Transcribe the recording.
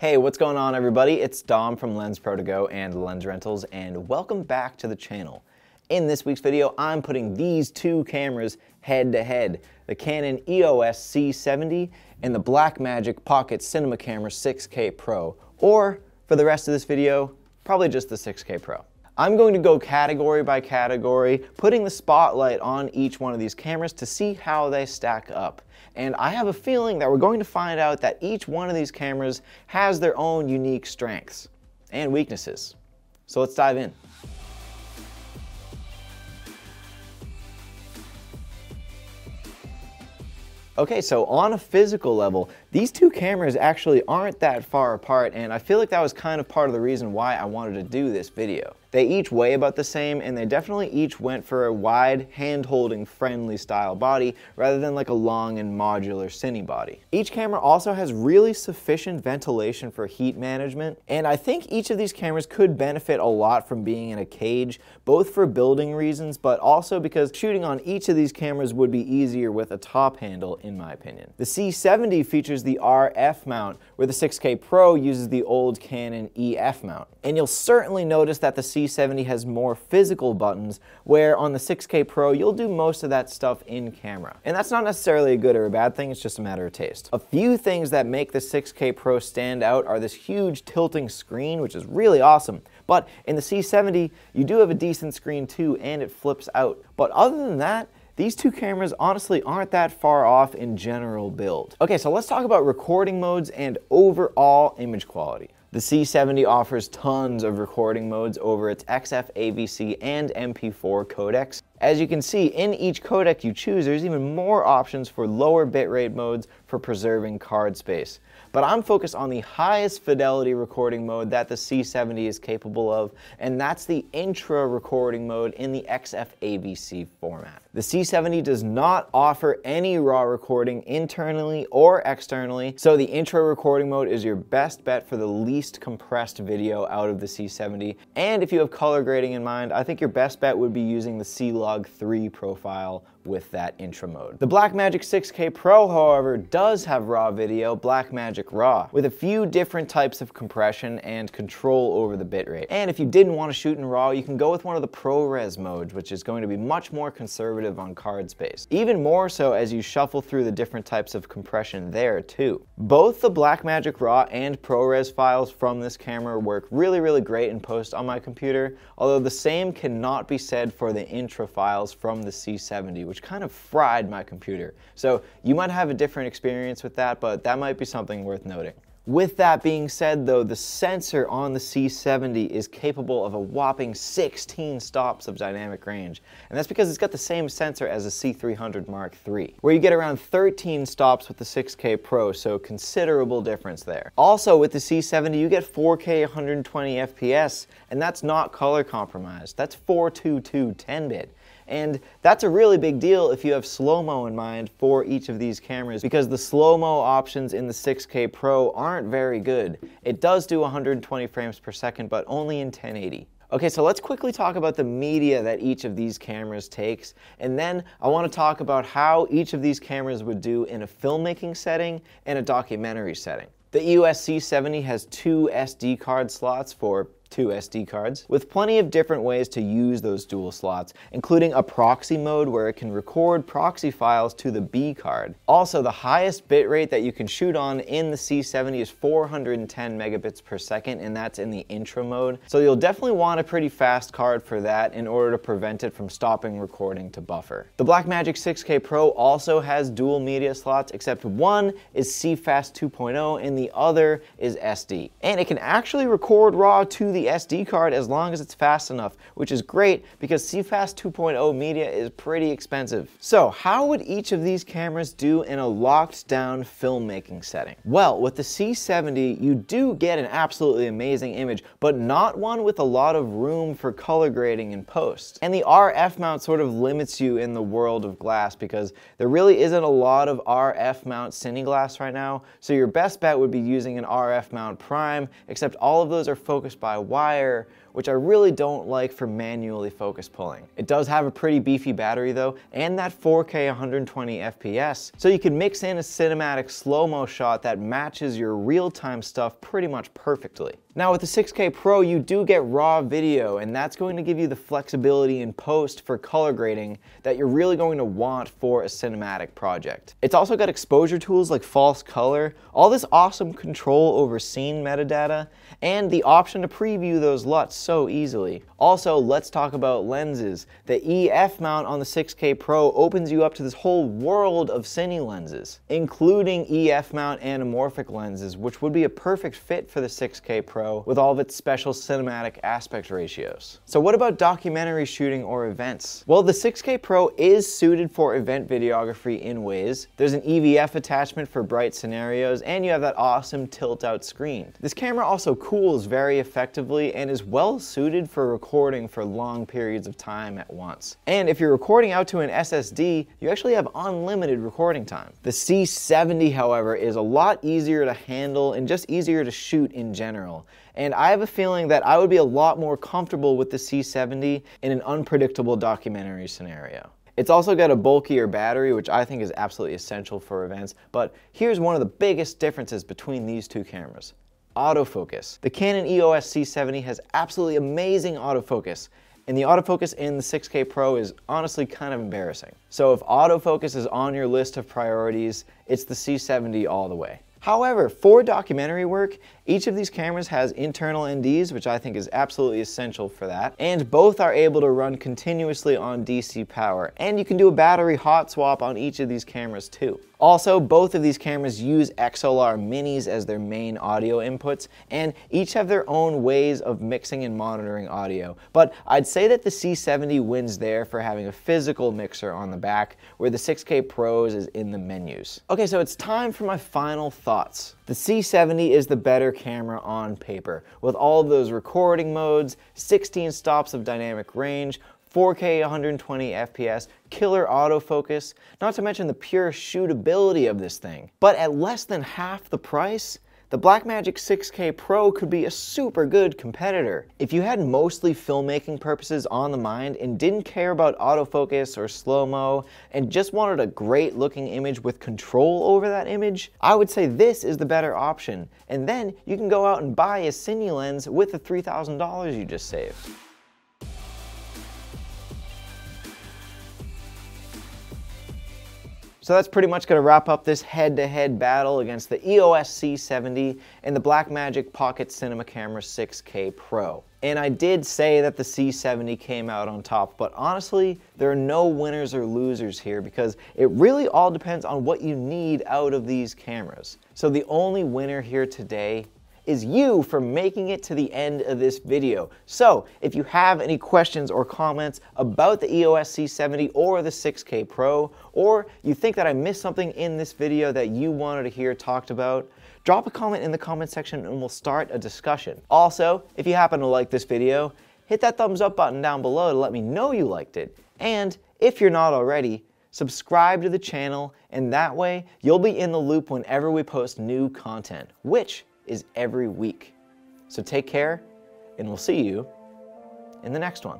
Hey, what's going on everybody? It's Dom from Lensprotogo and Lens Rentals, and welcome back to the channel. In this week's video, I'm putting these two cameras head to head, the Canon EOS C70 and the Blackmagic Pocket Cinema Camera 6K Pro, or for the rest of this video, probably just the 6K Pro. I'm going to go category by category, putting the spotlight on each one of these cameras to see how they stack up. And I have a feeling that we're going to find out that each one of these cameras has their own unique strengths and weaknesses. So let's dive in. Okay, so on a physical level, these two cameras actually aren't that far apart, and I feel like that was kind of part of the reason why I wanted to do this video. They each weigh about the same, and they definitely each went for a wide, hand-holding, friendly style body, rather than like a long and modular cine body. Each camera also has really sufficient ventilation for heat management, and I think each of these cameras could benefit a lot from being in a cage, both for building reasons, but also because shooting on each of these cameras would be easier with a top handle, in my opinion. The C70 features the RF mount, where the 6K Pro uses the old Canon EF mount. And you'll certainly notice that the C70 has more physical buttons, where on the 6K Pro you'll do most of that stuff in camera. And that's not necessarily a good or a bad thing, it's just a matter of taste. A few things that make the 6K Pro stand out are this huge tilting screen, which is really awesome. But in the C70, you do have a decent screen too, and it flips out. But other than that, these two cameras honestly aren't that far off in general build. Okay, so let's talk about recording modes and overall image quality. The C70 offers tons of recording modes over its XF, AVC, and MP4 codecs. As you can see, in each codec you choose, there's even more options for lower bitrate modes for preserving card space. But I'm focused on the highest fidelity recording mode that the C70 is capable of, and that's the intra recording mode in the XF AVC format. The C70 does not offer any RAW recording internally or externally, so the intra recording mode is your best bet for the least compressed video out of the C70. And if you have color grading in mind, I think your best bet would be using the C-Log 3 profile with that intra mode. The Blackmagic 6K Pro, however, does have RAW video, Blackmagic RAW, with a few different types of compression and control over the bitrate. And if you didn't want to shoot in RAW, you can go with one of the ProRes modes, which is going to be much more conservative on card space. Even more so as you shuffle through the different types of compression there too. Both the Blackmagic RAW and ProRes files from this camera work really great in post on my computer, although the same cannot be said for the intra files from the C70, which kind of fried my computer. So you might have a different experience with that, but that might be something worth noting. With that being said though, the sensor on the C70 is capable of a whopping 16 stops of dynamic range. And that's because it's got the same sensor as the C300 Mark III, where you get around 13 stops with the 6K Pro, so considerable difference there. Also with the C70 you get 4K 120 FPS, and that's not color compromised. That's 422 10-bit. And that's a really big deal if you have slow-mo in mind for each of these cameras, because the slow-mo options in the 6K Pro aren't very good. It does do 120 frames per second, but only in 1080. Okay, so let's quickly talk about the media that each of these cameras takes, and then I want to talk about how each of these cameras would do in a filmmaking setting and a documentary setting. The EOS C70 has two SD card slots for two SD cards, with plenty of different ways to use those dual slots, including a proxy mode where it can record proxy files to the B card. Also, the highest bitrate that you can shoot on in the C70 is 410 megabits per second, and that's in the intra mode. So you'll definitely want a pretty fast card for that in order to prevent it from stopping recording to buffer. The Blackmagic 6K Pro also has dual media slots, except one is CFast 2.0 and the other is SD. And it can actually record RAW to the SD card as long as it's fast enough, which is great because CFast 2.0 media is pretty expensive. So how would each of these cameras do in a locked down filmmaking setting? Well, with the C70 you do get an absolutely amazing image, but not one with a lot of room for color grading in post. And the RF mount sort of limits you in the world of glass because there really isn't a lot of RF mount cine glass right now, so your best bet would be using an RF mount prime, except all of those are focused by wire, which I really don't like for manually focus pulling. It does have a pretty beefy battery though, and that 4K 120 FPS, so you can mix in a cinematic slow-mo shot that matches your real-time stuff pretty much perfectly. Now with the 6K Pro, you do get raw video, and that's going to give you the flexibility in post for color grading that you're really going to want for a cinematic project. It's also got exposure tools like false color, all this awesome control over scene metadata, and the option to preview those LUTs so easily. Also, let's talk about lenses. The EF mount on the 6K Pro opens you up to this whole world of cine lenses, including EF mount anamorphic lenses, which would be a perfect fit for the 6K Pro with all of its special cinematic aspect ratios. So what about documentary shooting or events? Well, the 6K Pro is suited for event videography in ways. There's an EVF attachment for bright scenarios, and you have that awesome tilt-out screen. This camera also cools very effectively and is well suited for recording for long periods of time at once. And if you're recording out to an SSD, you actually have unlimited recording time. The C70, however, is a lot easier to handle and just easier to shoot in general. And I have a feeling that I would be a lot more comfortable with the C70 in an unpredictable documentary scenario. It's also got a bulkier battery, which I think is absolutely essential for events, but here's one of the biggest differences between these two cameras. Autofocus. The Canon EOS C70 has absolutely amazing autofocus, and the autofocus in the 6K Pro is honestly kind of embarrassing. So if autofocus is on your list of priorities, it's the C70 all the way. However, for documentary work, each of these cameras has internal NDs, which I think is absolutely essential for that, and both are able to run continuously on DC power, and you can do a battery hot swap on each of these cameras too. Also, both of these cameras use XLR minis as their main audio inputs, and each have their own ways of mixing and monitoring audio, but I'd say that the C70 wins there for having a physical mixer on the back, where the 6K Pros is in the menus. Okay, so it's time for my final thoughts. The C70 is the better camera on paper, with all of those recording modes, 16 stops of dynamic range, 4K 120 FPS, killer autofocus, not to mention the pure shootability of this thing. But at less than half the price, the Blackmagic 6K Pro could be a super good competitor. If you had mostly filmmaking purposes on the mind and didn't care about autofocus or slow-mo and just wanted a great looking image with control over that image, I would say this is the better option. And then you can go out and buy a cine lens with the $3,000 you just saved. So that's pretty much going to wrap up this head-to-head battle against the EOS C70 and the Blackmagic Pocket Cinema Camera 6K Pro. And I did say that the C70 came out on top, but honestly, there are no winners or losers here because it really all depends on what you need out of these cameras. So the only winner here today is you for making it to the end of this video. So if you have any questions or comments about the EOS C70 or the 6K Pro, or you think that I missed something in this video that you wanted to hear talked about, drop a comment in the comment section and we'll start a discussion. Also, if you happen to like this video, hit that thumbs up button down below to let me know you liked it. And if you're not already, subscribe to the channel, and that way you'll be in the loop whenever we post new content, which is every week. So take care, and we'll see you in the next one.